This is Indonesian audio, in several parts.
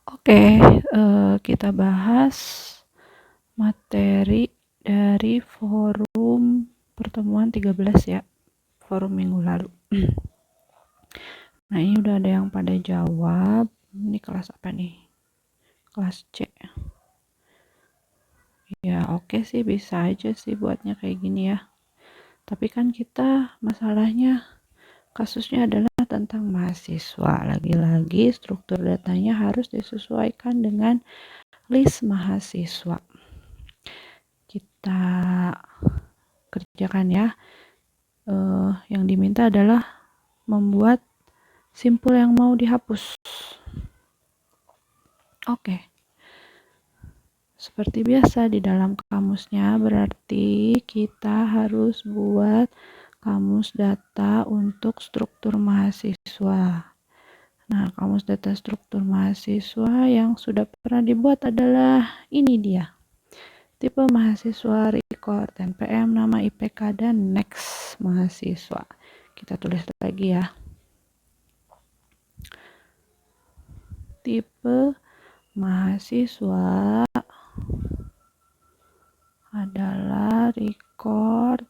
Oke, kita bahas materi dari forum pertemuan 13 ya, forum minggu lalu. Nah, ini udah ada yang pada jawab. Ini kelas apa nih? Kelas C. Ya, oke sih, bisa aja sih buatnya kayak gini ya. Tapi kan kita masalahnya kasusnya adalah tentang mahasiswa. Lagi-lagi struktur datanya harus disesuaikan dengan list mahasiswa. Kita kerjakan ya. Yang diminta adalah membuat simpul yang mau dihapus. Oke. Seperti biasa di dalam kamusnya, berarti kita harus buat kamus data untuk struktur mahasiswa. Nah, kamus data struktur mahasiswa yang sudah pernah dibuat adalah ini dia. Tipe mahasiswa record, NPM, nama, IPK, dan next mahasiswa. Kita tulis lagi ya. Tipe mahasiswa adalah record,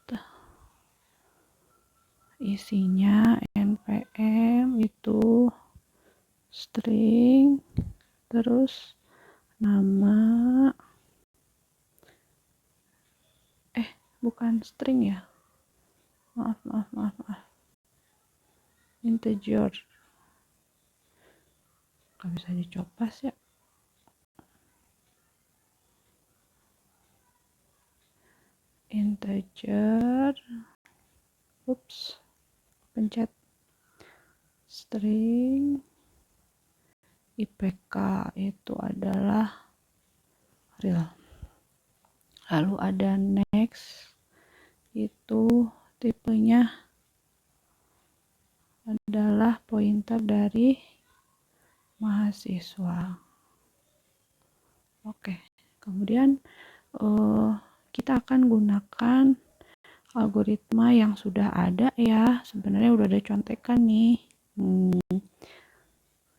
isinya NPM itu string, terus nama, bukan string ya, maaf, integer, gak bisa dicopas ya, integer, pencet, string, IPK itu adalah real. Lalu ada next, itu tipenya adalah pointer dari mahasiswa. Oke, kemudian kita akan gunakan algoritma yang sudah ada ya. Sebenarnya udah ada contekan nih.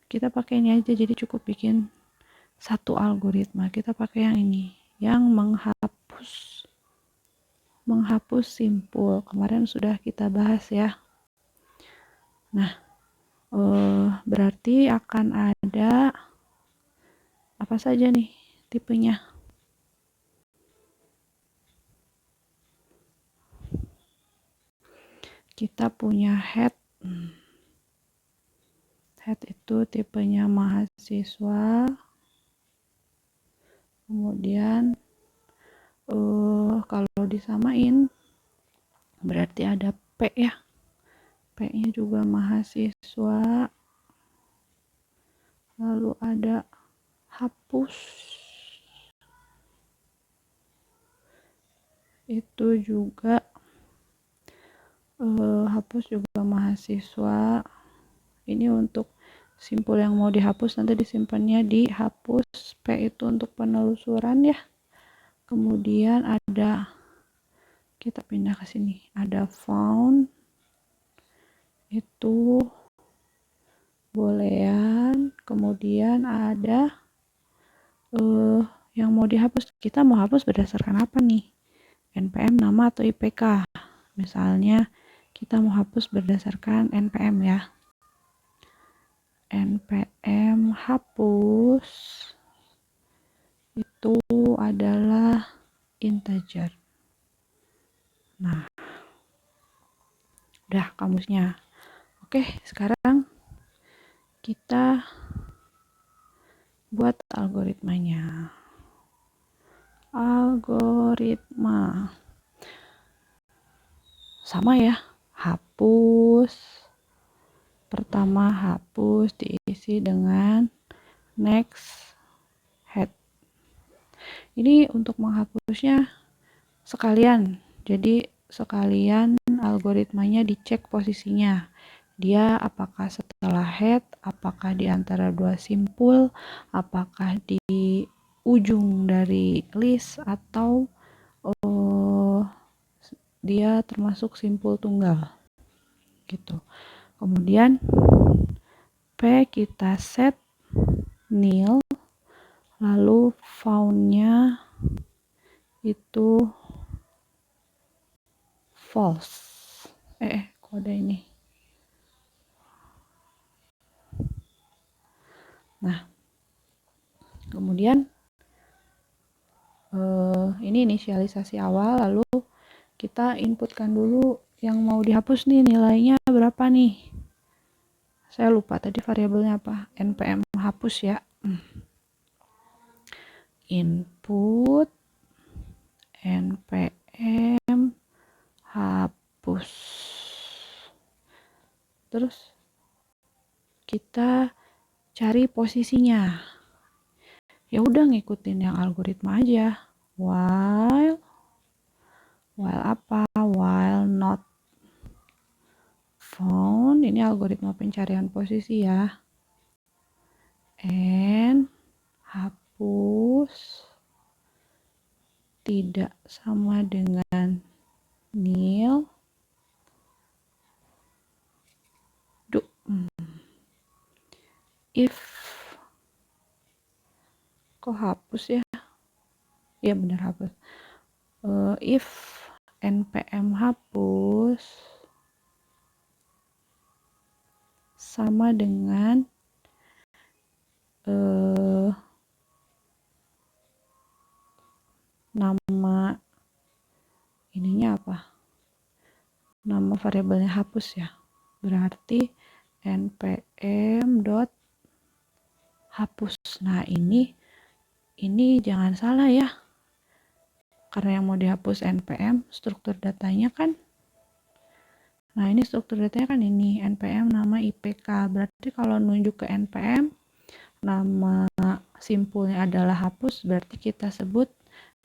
Kita pakai ini aja, jadi cukup bikin satu algoritma. Kita pakai yang ini, yang menghapus simpul. Kemarin sudah kita bahas ya. Nah, berarti akan ada apa saja nih tipenya? Kita punya head. Head itu tipenya mahasiswa. Kemudian kalau disamain berarti ada P ya. P-nya juga mahasiswa. Lalu ada hapus. Itu juga hapus juga mahasiswa. Ini untuk simpul yang mau dihapus, nanti disimpannya di hapus. P itu untuk penelusuran ya. Kemudian ada, kita pindah ke sini, ada found, itu boolean. Kemudian ada yang mau dihapus. Kita mau hapus berdasarkan apa nih? NPM, nama, atau IPK. Misalnya kita mau hapus berdasarkan NPM ya. NPM hapus itu adalah integer. Nah, udah kamusnya. Oke, sekarang kita buat algoritmanya. Algoritma sama ya, hapus. Pertama hapus diisi dengan next head. Ini untuk menghapusnya sekalian. Jadi sekalian algoritmanya dicek posisinya. Dia apakah setelah head, apakah di antara dua simpul, apakah di ujung dari list, atau dia termasuk simpul tunggal gitu. Kemudian P kita set nil lalu found-nya itu false. Kode ini. Nah, kemudian ini inisialisasi awal, lalu kita inputkan dulu yang mau dihapus nih, nilainya berapa nih. Saya lupa tadi variabelnya apa, npm hapus ya. Input npm hapus. Terus kita cari posisinya. Ya udah ngikutin yang algoritma aja. While apa? While not found. Ini algoritma pencarian posisi ya. And hapus tidak sama dengan nil. If kok hapus ya? Ya benar hapus. If npm hapus sama dengan nama ininya apa? Nama variabelnya hapus ya. Berarti npm dot hapus. Nah, ini jangan salah ya. Karena yang mau dihapus npm, struktur datanya kan. Nah, ini struktur datanya kan ini, npm nama IPK. Berarti kalau nunjuk ke npm, nama simpulnya adalah hapus, berarti kita sebut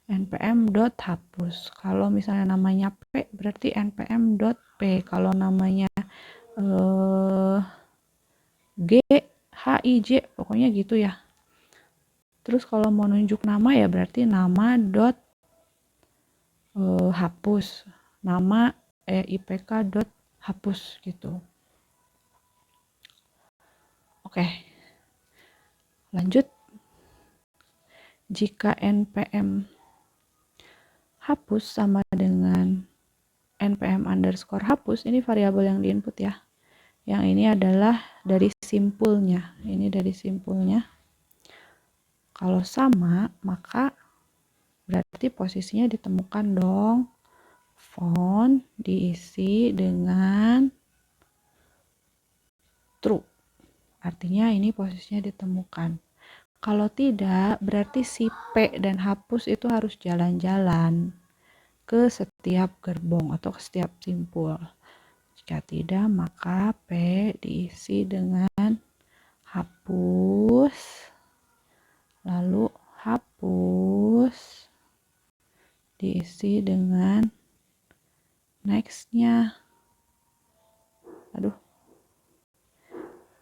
npm dot hapus. Kalau misalnya namanya p, berarti npm dot p. Kalau namanya g, h, i, j, pokoknya gitu ya. Terus kalau mau nunjuk nama ya berarti nama dot hapus, nama IPK dot hapus gitu. Oke, lanjut. Jika npm hapus sama dengan npm underscore hapus, ini variabel yang diinput ya. Yang ini adalah dari simpulnya. Ini dari simpulnya. Kalau sama, maka berarti posisinya ditemukan dong. Found diisi dengan true. Artinya ini posisinya ditemukan. Kalau tidak, berarti si P dan hapus itu harus jalan-jalan ke setiap gerbong atau ke setiap simpul. Jika tidak, maka P diisi dengan hapus, lalu hapus diisi dengan next-nya.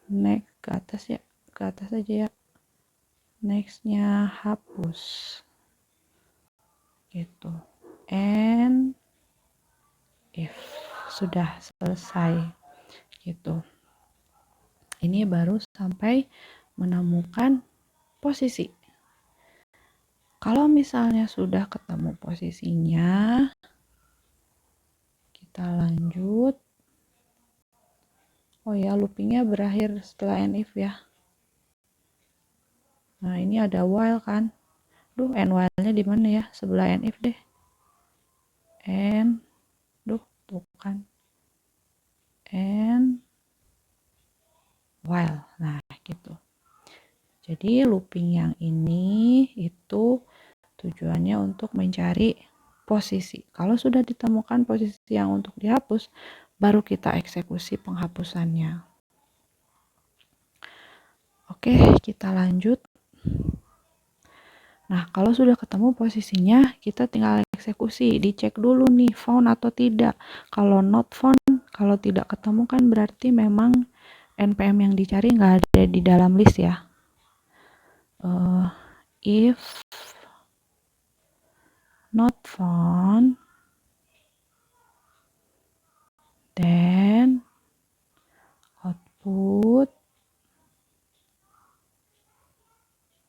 Next ke atas ya, ke atas aja ya. Next-nya hapus gitu. And if sudah selesai gitu. Ini baru sampai menemukan posisi. Kalau misalnya sudah ketemu posisinya, kita lanjut. Oh ya, loopingnya berakhir setelah if ya. Nah, ini ada while kan. And while-nya di mana ya? Sebelah if deh. And tuh kan. And while. Nah, gitu. Jadi looping yang ini itu tujuannya untuk mencari posisi. Kalau sudah ditemukan posisi yang untuk dihapus, baru kita eksekusi penghapusannya. Oke, kita lanjut. Nah, kalau sudah ketemu posisinya, kita tinggal eksekusi. Dicek dulu nih, found atau tidak. Kalau not found, kalau tidak ketemu kan berarti memang npm yang dicari nggak ada di dalam list ya. If not found, then output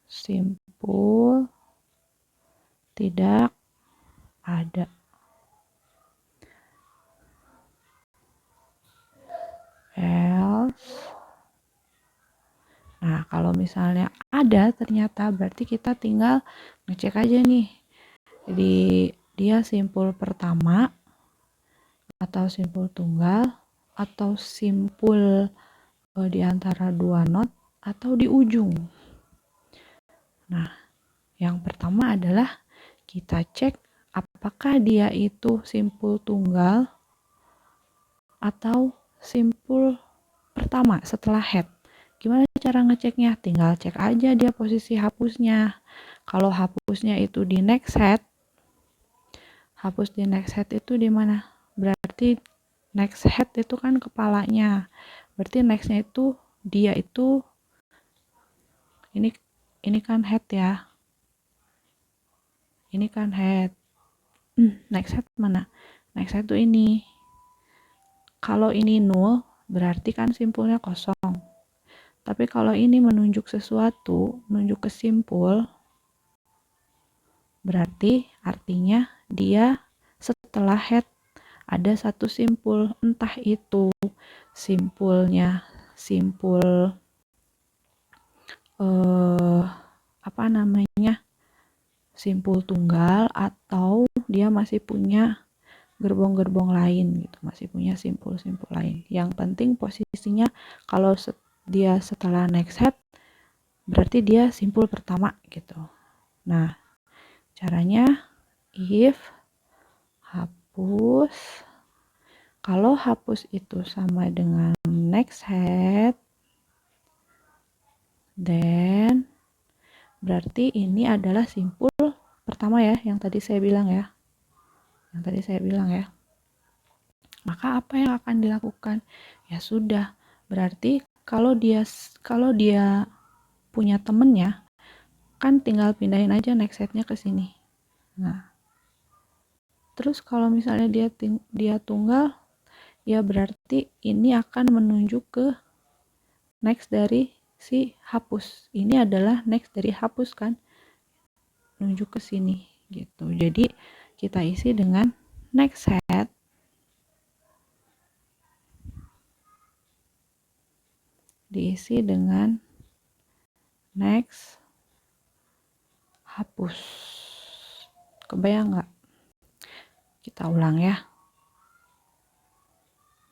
simpul tidak ada. Else. Nah, kalau misalnya ada ternyata berarti kita tinggal ngecek aja nih. Jadi dia simpul pertama atau simpul tunggal atau simpul di antara dua not atau di ujung. Nah, yang pertama adalah kita cek apakah dia itu simpul tunggal atau simpul pertama setelah head. Gimana cara ngeceknya? Tinggal cek aja dia posisi hapusnya. Kalau hapusnya itu di next head, hapus di next head itu di mana? Berarti next head itu kan kepalanya. Berarti nextnya itu dia itu ini kan head ya. Ini kan head. Next head mana? Next head itu ini. Kalau ini nol, berarti kan simpulnya kosong. Tapi kalau ini menunjuk sesuatu, menunjuk ke simpul, berarti artinya dia setelah head ada satu simpul, entah itu simpulnya simpul simpul tunggal atau dia masih punya gerbong-gerbong lain gitu, masih punya simpul-simpul lain. Yang penting posisinya kalau dia setelah next head berarti dia simpul pertama gitu. Nah, caranya if hapus, kalau hapus itu sama dengan next head, then berarti ini adalah simpul pertama ya, yang tadi saya bilang ya. Maka apa yang akan dilakukan? Ya sudah, berarti kalau dia punya temennya, kan tinggal pindahin aja next head-nya ke sini. Nah, terus kalau misalnya dia tunggal, ya berarti ini akan menunjuk ke next dari si hapus. Ini adalah next dari hapus kan, nunjuk ke sini gitu. Jadi kita isi dengan next head diisi dengan next hapus. Kebayang nggak? Kita ulang ya.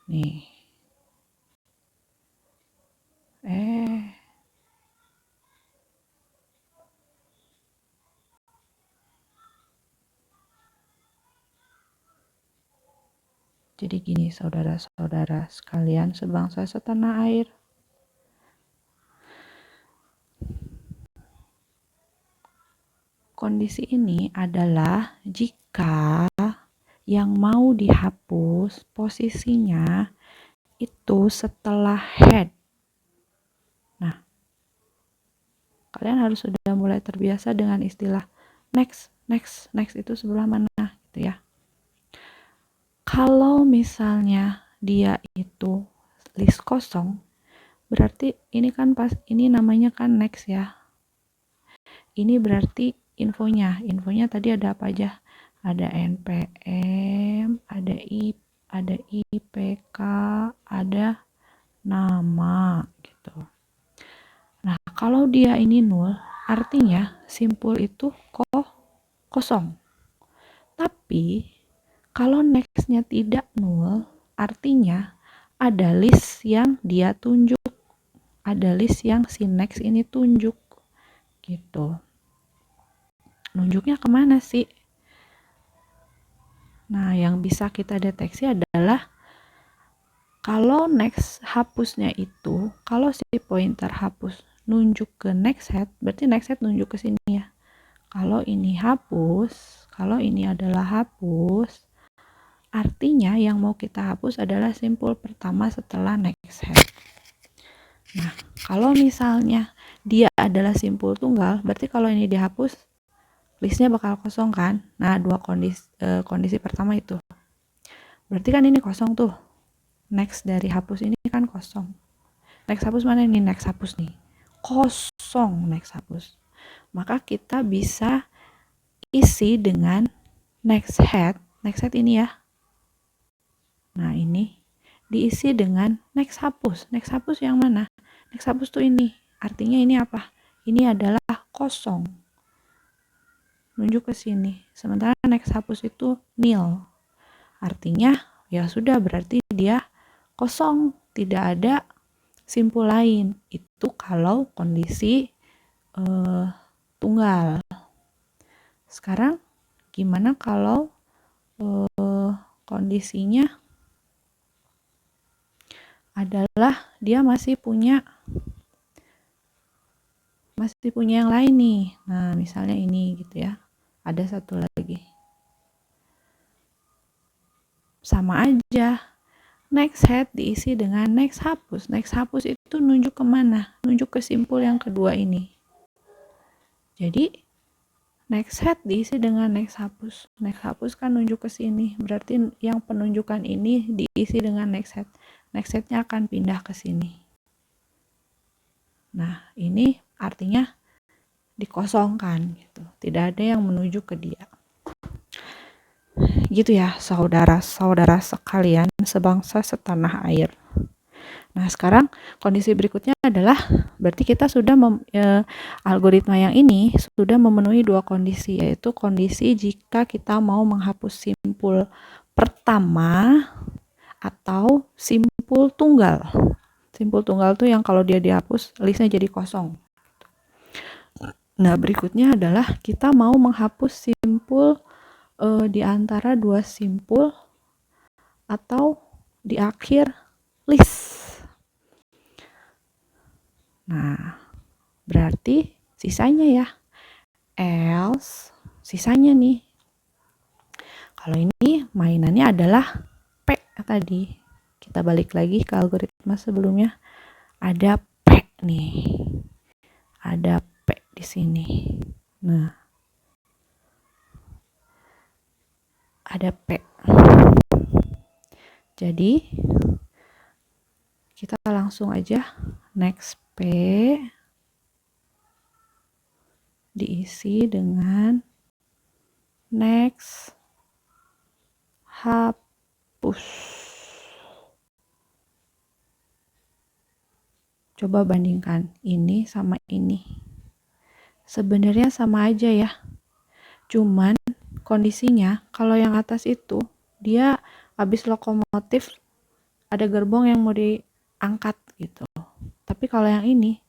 Nih. Jadi gini saudara-saudara sekalian sebangsa setanah air. Kondisi ini adalah jika yang mau dihapus posisinya itu setelah head. Nah, kalian harus sudah mulai terbiasa dengan istilah next itu sebelah mana gitu ya. Kalau misalnya dia itu list kosong, berarti ini kan ini namanya kan next ya. Ini berarti infonya tadi ada apa aja? Ada NPM, ada IPK, ada nama gitu. Nah, kalau dia ini nol, artinya simpul itu kosong. Tapi kalau nextnya tidak nol, artinya ada list yang dia tunjuk, ada list yang si next ini tunjuk gitu. Nunjuknya kemana sih? Nah, yang bisa kita deteksi adalah kalau next hapusnya itu, kalau si pointer hapus nunjuk ke next head, berarti next head nunjuk ke sini ya. Kalau ini hapus, kalau ini adalah hapus, artinya yang mau kita hapus adalah simpul pertama setelah next head. Nah, kalau misalnya dia adalah simpul tunggal, berarti kalau ini dihapus, listnya bakal kosong kan. Nah, dua kondisi pertama itu. Berarti kan ini kosong tuh. Next dari hapus ini kan kosong. Next hapus mana ini? Next hapus nih. Kosong next hapus. maka kita bisa isi dengan next head ini ya. Nah, ini diisi dengan next hapus. Next hapus yang mana? Next hapus tuh ini. Artinya ini apa? Ini adalah kosong. Nunjuk ke sini. Sementara next hapus itu nil. Artinya ya sudah, berarti dia kosong, tidak ada simpul lain. Itu kalau kondisi tunggal. Sekarang gimana kalau kondisinya adalah dia masih punya yang lain nih. Nah, misalnya ini gitu ya. Ada satu lagi. Sama aja. Next head diisi dengan next hapus. Next hapus itu nunjuk kemana? Nunjuk ke simpul yang kedua ini. Jadi next head diisi dengan next hapus. Next hapus kan nunjuk ke sini. Berarti yang penunjukan ini diisi dengan next head. Next headnya akan pindah ke sini. Nah, ini artinya dikosongkan gitu. Tidak ada yang menuju ke dia. Gitu ya, saudara-saudara sekalian sebangsa setanah air. Nah, sekarang kondisi berikutnya adalah berarti kita sudah algoritma yang ini sudah memenuhi dua kondisi, yaitu kondisi jika kita mau menghapus simpul pertama atau simpul tunggal. Simpul tunggal tuh yang kalau dia dihapus listnya jadi kosong. Nah, berikutnya adalah kita mau menghapus simpul di antara dua simpul atau di akhir list. Nah, berarti sisanya ya, else sisanya nih. Kalau ini mainannya adalah P tadi. Kita balik lagi ke algoritma sebelumnya. Ada P nih. Ada P di sini. Nah, ada P. Jadi kita langsung aja next P diisi dengan next hapus. Coba bandingkan ini sama ini. Sebenarnya sama aja ya. Cuman kondisinya kalau yang atas itu dia habis lokomotif ada gerbong yang mau diangkat gitu. Tapi kalau yang ini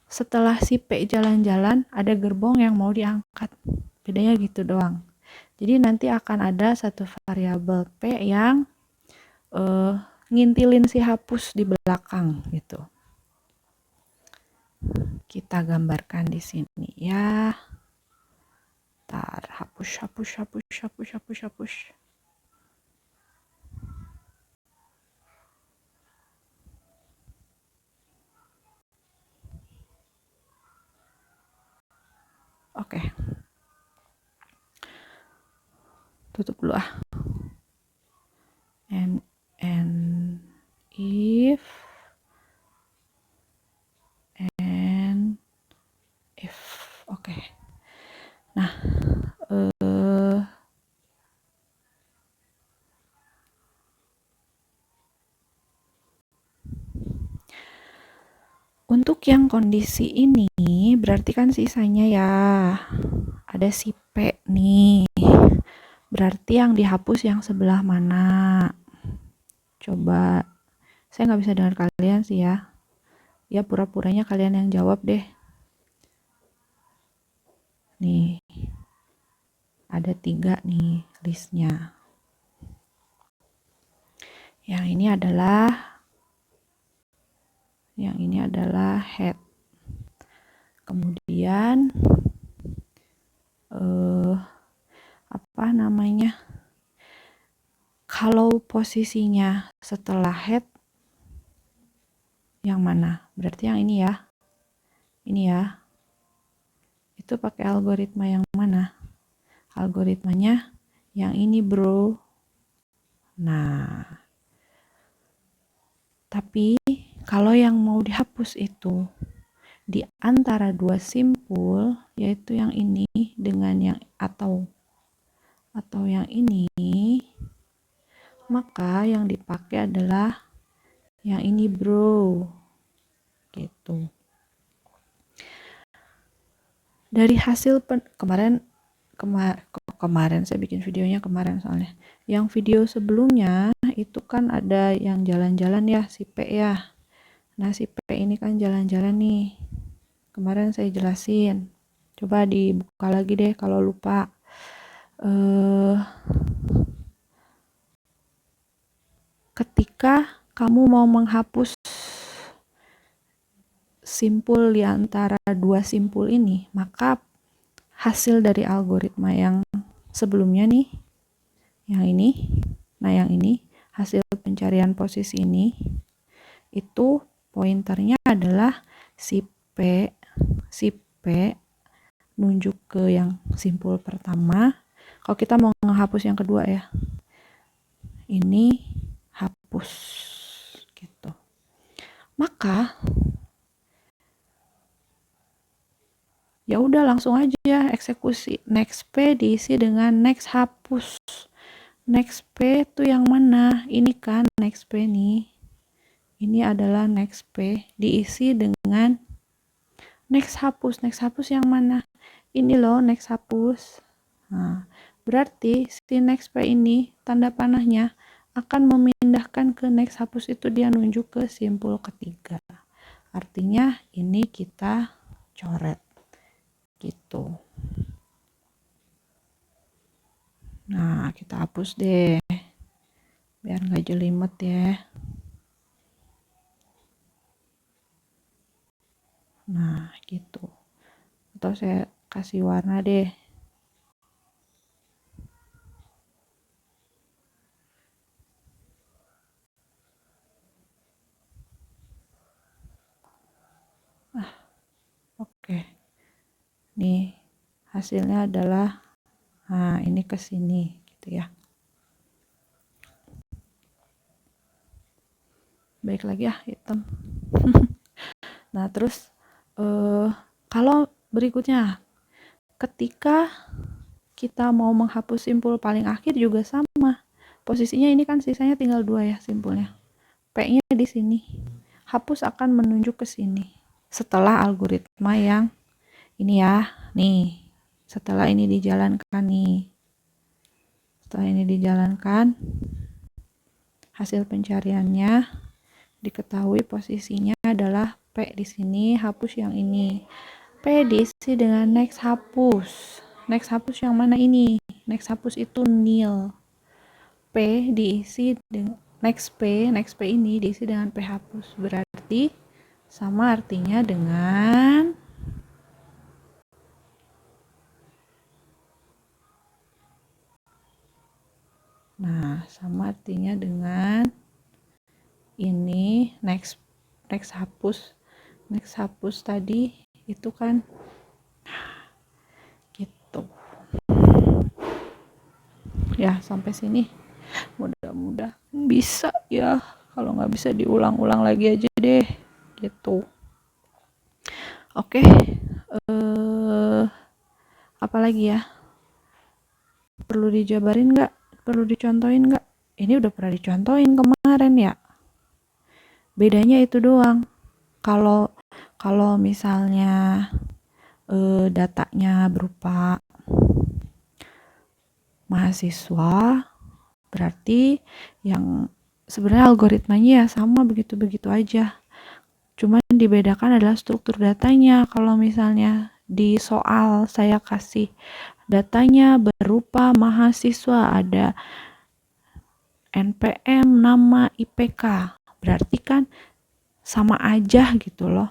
setelah si P jalan-jalan ada gerbong yang mau diangkat. Bedanya gitu doang. Jadi nanti akan ada satu variabel P yang ngintilin si hapus di belakang gitu. Kita gambarkan di sini ya. Tar, hapus. Oke. Tutup dulu ah. And if oke. Nah, untuk yang kondisi ini berarti kan sisanya ya ada si P nih. Berarti yang dihapus yang sebelah mana? Coba, saya nggak bisa dengar kalian sih ya. Ya pura-puranya kalian yang jawab deh. Nih, ada 3 nih listnya. Yang ini adalah head. Kemudian apa namanya? Kalau posisinya setelah head yang mana? Berarti yang ini ya. Ini ya. Itu pakai algoritma yang mana? Algoritmanya yang ini, bro. Nah, tapi kalau yang mau dihapus itu di antara dua simpul, yaitu yang ini dengan yang atau yang ini, maka yang dipakai adalah yang ini bro, gitu. Dari hasil kemarin saya bikin videonya kemarin soalnya. Yang video sebelumnya itu kan ada yang jalan-jalan ya, si P ya. Nah si P ini kan jalan-jalan nih. Kemarin saya jelasin. Coba dibuka lagi deh kalau lupa. Ketika kamu mau menghapus simpul di antara dua simpul ini, maka hasil dari algoritma yang sebelumnya nih, yang ini, nah yang ini, hasil pencarian posisi ini, itu pointernya adalah si P nunjuk ke yang simpul pertama. Kalau kita mau menghapus yang kedua ya, ini hapus gitu. Maka ya udah langsung aja eksekusi next P diisi dengan next hapus. Next P itu yang mana? Ini kan next P nih. Ini adalah next P diisi dengan next hapus. Next hapus yang mana? Ini loh next hapus. Nah, berarti si next P ini tanda panahnya akan memindahkan ke next hapus, itu dia nunjuk ke simpul ketiga. Artinya ini kita coret gitu. Nah, kita hapus deh biar nggak jelimet ya. Nah, gitu. Atau saya kasih warna deh. Oke. Nih, hasilnya adalah ini ke sini gitu ya. Baik lagi ya, hitam. Nah, terus kalau berikutnya, ketika kita mau menghapus simpul paling akhir juga sama. Posisinya ini kan sisanya tinggal 2 ya simpulnya. P-nya di sini. Hapus akan menunjuk ke sini. Setelah algoritma yang ini ya, nih. Setelah ini dijalankan nih. Setelah ini dijalankan, hasil pencariannya diketahui posisinya adalah P di sini, hapus yang ini. P diisi dengan next hapus. Next hapus yang mana ini? Next hapus itu nil. P diisi dengan next P ini diisi dengan P hapus. Berarti sama artinya dengan sama artinya dengan ini next hapus. Next hapus tadi itu kan gitu. Ya, sampai sini mudah-mudahan bisa ya. Kalau nggak bisa diulang-ulang lagi aja deh gitu. Oke. Apalagi ya, perlu dijabarin nggak, perlu dicontohin nggak? Ini udah pernah dicontohin kemarin ya, bedanya itu doang. Kalau misalnya datanya berupa mahasiswa, berarti yang sebenarnya algoritmanya ya sama begitu-begitu aja, cuman dibedakan adalah struktur datanya. Kalau misalnya di soal saya kasih datanya berupa mahasiswa, ada NPM, nama, IPK, berarti kan sama aja gitu loh.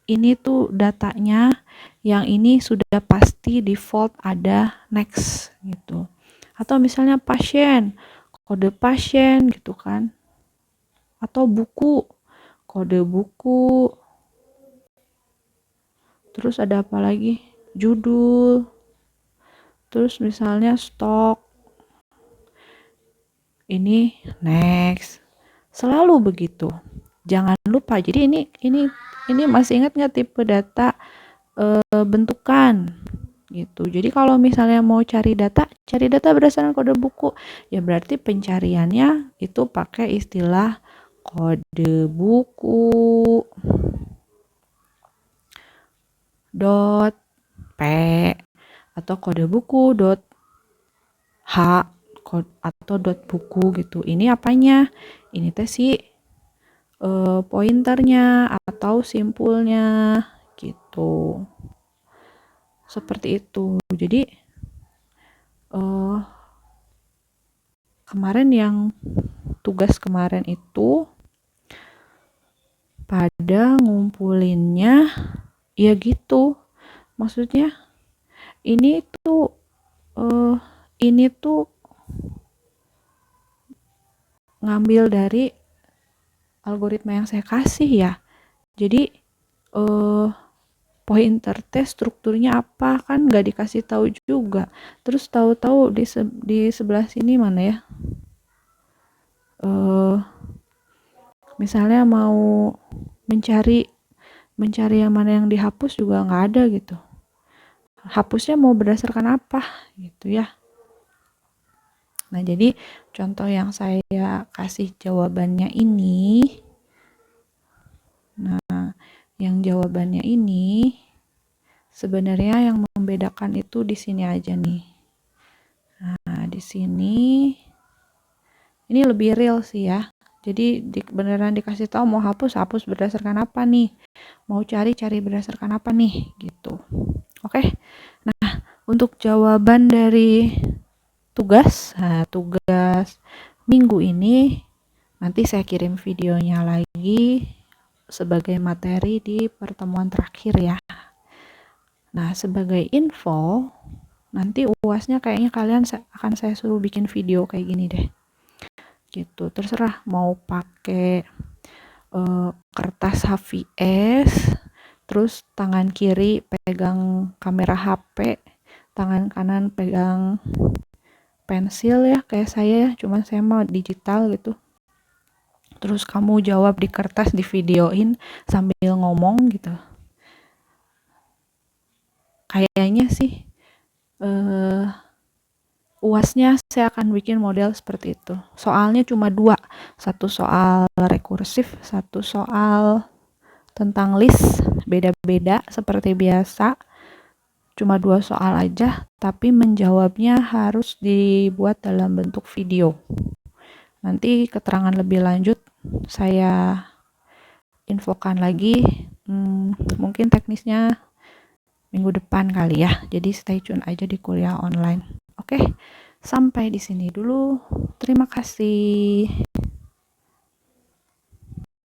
Ini tuh datanya, yang ini sudah pasti default ada next gitu. Atau misalnya pasien, kode pasien gitu kan. Atau buku, kode buku. Terus ada apa lagi? Judul. Terus misalnya stok. Ini next. Selalu begitu. Jangan lupa. Jadi ini masih ingat nggak tipe data bentukan gitu. Jadi kalau misalnya mau cari data berdasarkan kode buku, ya berarti pencariannya itu pakai istilah kode buku .p atau kode buku .h atau .buku gitu. Ini apanya? Ini teh si pointernya atau simpulnya gitu. Seperti itu. Jadi kemarin yang tugas kemarin itu pada ngumpulinnya ya gitu. Maksudnya ini tuh ngambil dari algoritma yang saya kasih ya. Jadi pointer teh strukturnya apa kan nggak dikasih tahu juga. Terus tahu-tahu di sebelah sini mana ya? Misalnya mau mencari yang mana yang dihapus juga nggak ada gitu. Hapusnya mau berdasarkan apa gitu ya. Nah, jadi contoh yang saya kasih jawabannya ini. Nah, yang jawabannya ini sebenarnya yang membedakan itu di sini aja nih. Nah, di sini ini lebih real sih ya. Jadi beneran dikasih tahu mau hapus berdasarkan apa nih? Mau cari berdasarkan apa nih gitu. Oke. Nah, untuk jawaban dari tugas minggu ini nanti saya kirim videonya lagi sebagai materi di pertemuan terakhir ya. Nah, sebagai info, nanti UASnya kayaknya kalian akan saya suruh bikin video kayak gini deh. Gitu, terserah mau pakai kertas HVS, terus tangan kiri pegang kamera HP, tangan kanan pegang pensil ya kayak saya ya, cuman saya mau digital gitu. Terus kamu jawab di kertas, di videoin sambil ngomong gitu. Kayaknya sih UASnya saya akan bikin model seperti itu. Soalnya cuma 2, satu soal rekursif, satu soal tentang list, beda-beda seperti biasa. Cuma 2 soal aja, tapi menjawabnya harus dibuat dalam bentuk video. Nanti keterangan lebih lanjut saya infokan lagi, mungkin teknisnya minggu depan kali ya. Jadi stay tune aja di kuliah online. Oke, sampai di sini dulu. Terima kasih.